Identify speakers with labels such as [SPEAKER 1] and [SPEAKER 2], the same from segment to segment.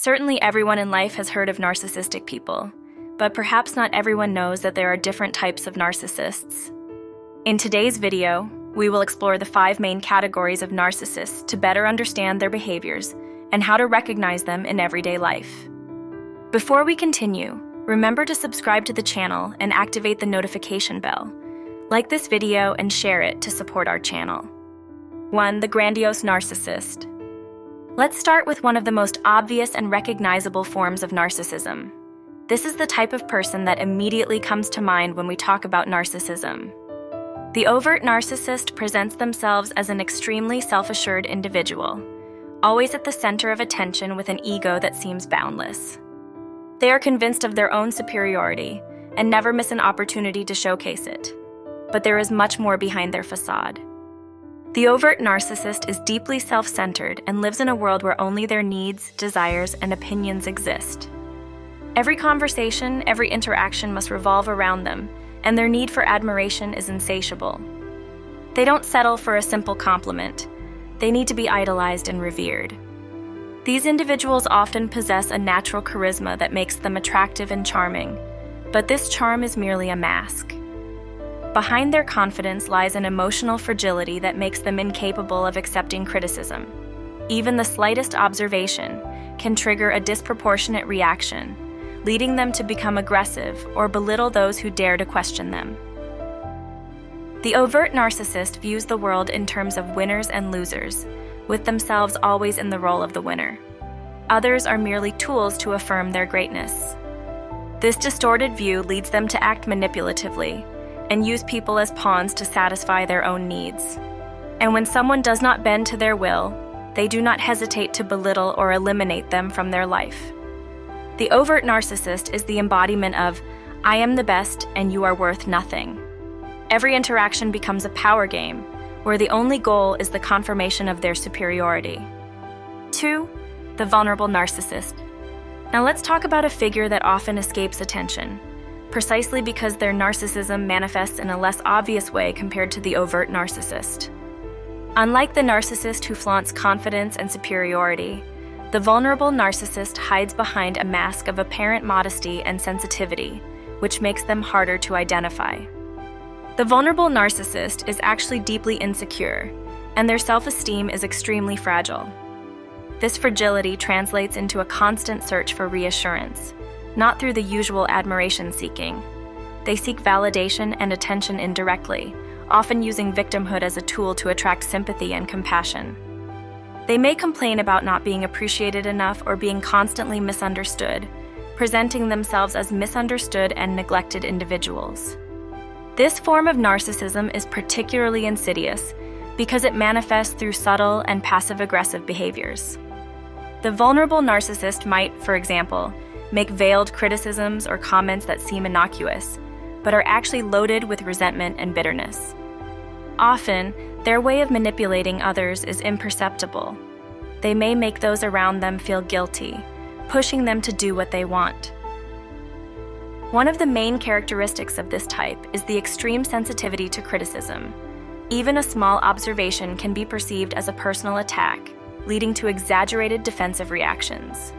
[SPEAKER 1] Certainly everyone in life has heard of narcissistic people, but perhaps not everyone knows that there are different types of narcissists. In today's video, we will explore the 5 main categories of narcissists to better understand their behaviors and how to recognize them in everyday life. Before we continue, remember to subscribe to the channel and activate the notification bell. Like this video and share it to support our channel. 1. The grandiose narcissist. Let's start with one of the most obvious and recognizable forms of narcissism. This is the type of person that immediately comes to mind when we talk about narcissism. The overt narcissist presents themselves as an extremely self-assured individual, always at the center of attention with an ego that seems boundless. They are convinced of their own superiority and never miss an opportunity to showcase it. But there is much more behind their facade. The overt narcissist is deeply self-centered and lives in a world where only their needs, desires, and opinions exist. Every conversation, every interaction must revolve around them, and their need for admiration is insatiable. They don't settle for a simple compliment. They need to be idolized and revered. These individuals often possess a natural charisma that makes them attractive and charming, but this charm is merely a mask. Behind their confidence lies an emotional fragility that makes them incapable of accepting criticism. Even the slightest observation can trigger a disproportionate reaction, leading them to become aggressive or belittle those who dare to question them. The overt narcissist views the world in terms of winners and losers, with themselves always in the role of the winner. Others are merely tools to affirm their greatness. This distorted view leads them to act manipulatively and use people as pawns to satisfy their own needs. And when someone does not bend to their will, they do not hesitate to belittle or eliminate them from their life. The overt narcissist is the embodiment of, "I am the best and you are worth nothing." Every interaction becomes a power game, where the only goal is the confirmation of their superiority. 2. The vulnerable narcissist. Now let's talk about a figure that often escapes attention, precisely because their narcissism manifests in a less obvious way compared to the overt narcissist. Unlike the narcissist who flaunts confidence and superiority, the vulnerable narcissist hides behind a mask of apparent modesty and sensitivity, which makes them harder to identify. The vulnerable narcissist is actually deeply insecure, and their self-esteem is extremely fragile. This fragility translates into a constant search for reassurance, not through the usual admiration seeking. They seek validation and attention indirectly, often using victimhood as a tool to attract sympathy and compassion. They may complain about not being appreciated enough or being constantly misunderstood, presenting themselves as misunderstood and neglected individuals. This form of narcissism is particularly insidious because it manifests through subtle and passive-aggressive behaviors. The vulnerable narcissist might, for example, make veiled criticisms or comments that seem innocuous, but are actually loaded with resentment and bitterness. Often, their way of manipulating others is imperceptible. They may make those around them feel guilty, pushing them to do what they want. One of the main characteristics of this type is the extreme sensitivity to criticism. Even a small observation can be perceived as a personal attack, leading to exaggerated defensive reactions.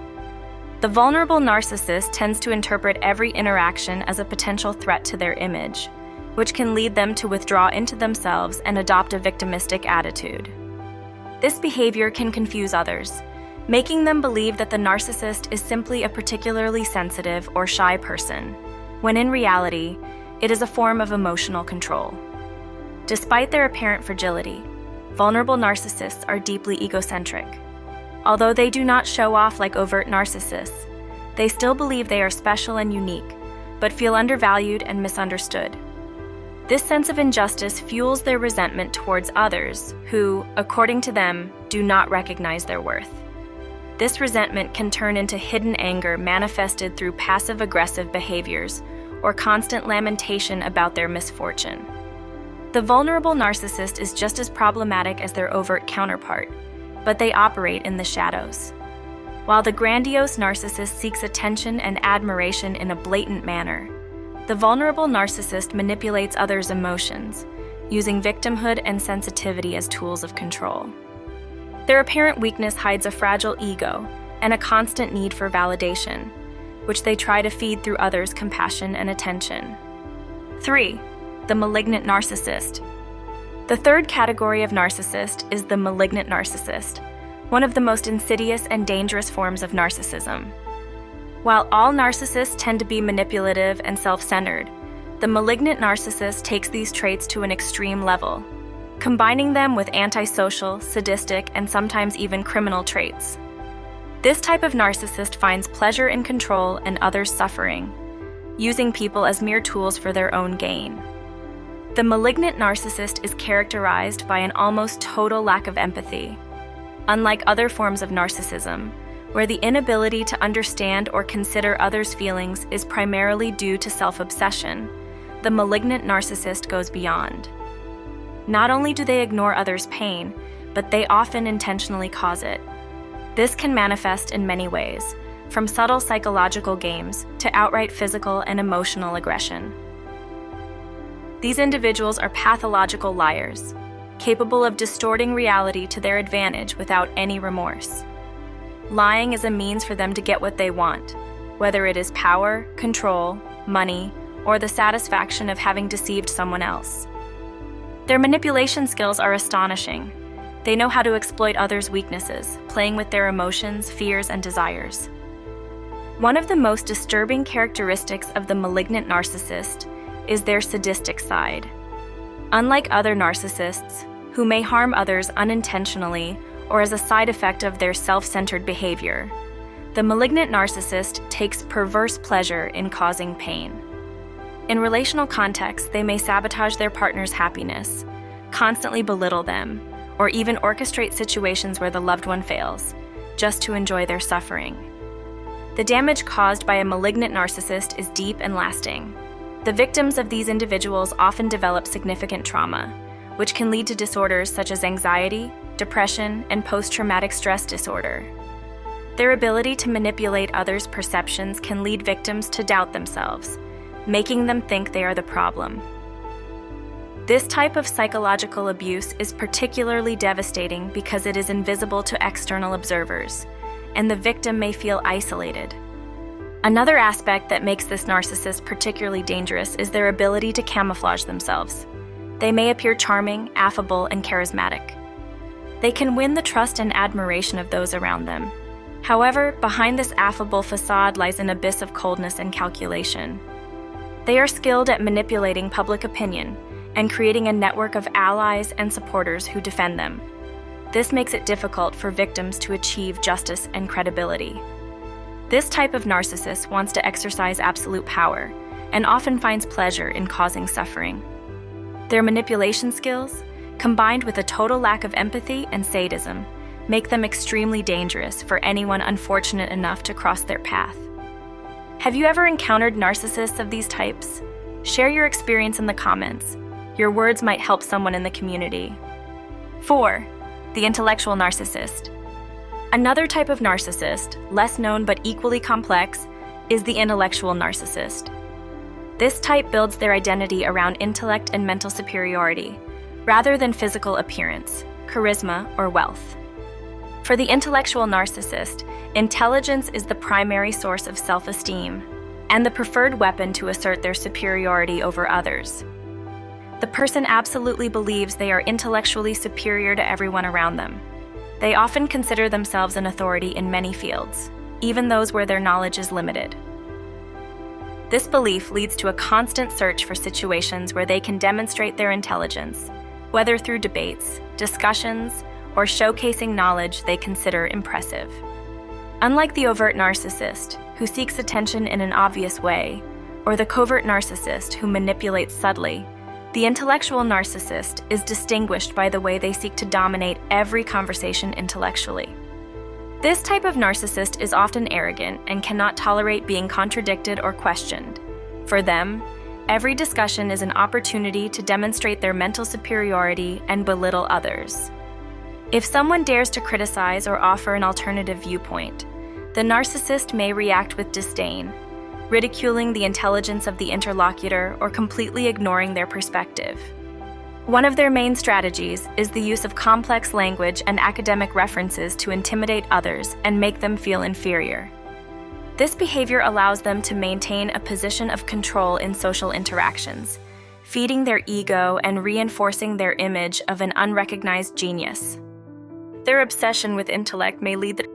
[SPEAKER 1] The vulnerable narcissist tends to interpret every interaction as a potential threat to their image, which can lead them to withdraw into themselves and adopt a victimistic attitude. This behavior can confuse others, making them believe that the narcissist is simply a particularly sensitive or shy person, when in reality, it is a form of emotional control. Despite their apparent fragility, vulnerable narcissists are deeply egocentric. Although they do not show off like overt narcissists, they still believe they are special and unique, but feel undervalued and misunderstood. This sense of injustice fuels their resentment towards others who, according to them, do not recognize their worth. This resentment can turn into hidden anger manifested through passive-aggressive behaviors or constant lamentation about their misfortune. The vulnerable narcissist is just as problematic as their overt counterpart, but they operate in the shadows. While the grandiose narcissist seeks attention and admiration in a blatant manner, the vulnerable narcissist manipulates others' emotions, using victimhood and sensitivity as tools of control. Their apparent weakness hides a fragile ego, and a constant need for validation, which they try to feed through others' compassion and attention. 3. The malignant narcissist. The third category of narcissist is the malignant narcissist, one of the most insidious and dangerous forms of narcissism. While all narcissists tend to be manipulative and self-centered, the malignant narcissist takes these traits to an extreme level, combining them with antisocial, sadistic, and sometimes even criminal traits. This type of narcissist finds pleasure in control and others' suffering, using people as mere tools for their own gain. The malignant narcissist is characterized by an almost total lack of empathy. Unlike other forms of narcissism, where the inability to understand or consider others' feelings is primarily due to self-obsession, the malignant narcissist goes beyond. Not only do they ignore others' pain, but they often intentionally cause it. This can manifest in many ways, from subtle psychological games to outright physical and emotional aggression. These individuals are pathological liars, capable of distorting reality to their advantage without any remorse. Lying is a means for them to get what they want, whether it is power, control, money, or the satisfaction of having deceived someone else. Their manipulation skills are astonishing. They know how to exploit others' weaknesses, playing with their emotions, fears, and desires. One of the most disturbing characteristics of the malignant narcissist is their sadistic side. Unlike other narcissists, who may harm others unintentionally or as a side effect of their self-centered behavior, the malignant narcissist takes perverse pleasure in causing pain. In relational contexts, they may sabotage their partner's happiness, constantly belittle them, or even orchestrate situations where the loved one fails, just to enjoy their suffering. The damage caused by a malignant narcissist is deep and lasting. The victims of these individuals often develop significant trauma, which can lead to disorders such as anxiety, depression, and post-traumatic stress disorder. Their ability to manipulate others' perceptions can lead victims to doubt themselves, making them think they are the problem. This type of psychological abuse is particularly devastating because it is invisible to external observers, and the victim may feel isolated. Another aspect that makes this narcissist particularly dangerous is their ability to camouflage themselves. They may appear charming, affable, and charismatic. They can win the trust and admiration of those around them. However, behind this affable facade lies an abyss of coldness and calculation. They are skilled at manipulating public opinion and creating a network of allies and supporters who defend them. This makes it difficult for victims to achieve justice and credibility. This type of narcissist wants to exercise absolute power and often finds pleasure in causing suffering. Their manipulation skills, combined with a total lack of empathy and sadism, make them extremely dangerous for anyone unfortunate enough to cross their path. Have you ever encountered narcissists of these types? Share your experience in the comments. Your words might help someone in the community. 4. The intellectual narcissist. Another type of narcissist, less known but equally complex, is the intellectual narcissist. This type builds their identity around intellect and mental superiority, rather than physical appearance, charisma, or wealth. For the intellectual narcissist, intelligence is the primary source of self-esteem and the preferred weapon to assert their superiority over others. The person absolutely believes they are intellectually superior to everyone around them. They often consider themselves an authority in many fields, even those where their knowledge is limited. This belief leads to a constant search for situations where they can demonstrate their intelligence, whether through debates, discussions, or showcasing knowledge they consider impressive. Unlike the overt narcissist, who seeks attention in an obvious way, or the covert narcissist who manipulates subtly, the intellectual narcissist is distinguished by the way they seek to dominate every conversation intellectually. This type of narcissist is often arrogant and cannot tolerate being contradicted or questioned. For them, every discussion is an opportunity to demonstrate their mental superiority and belittle others. If someone dares to criticize or offer an alternative viewpoint, the narcissist may react with disdain, ridiculing the intelligence of the interlocutor or completely ignoring their perspective. One of their main strategies is the use of complex language and academic references to intimidate others and make them feel inferior. This behavior allows them to maintain a position of control in social interactions, feeding their ego and reinforcing their image of an unrecognized genius. Their obsession with intellect may lead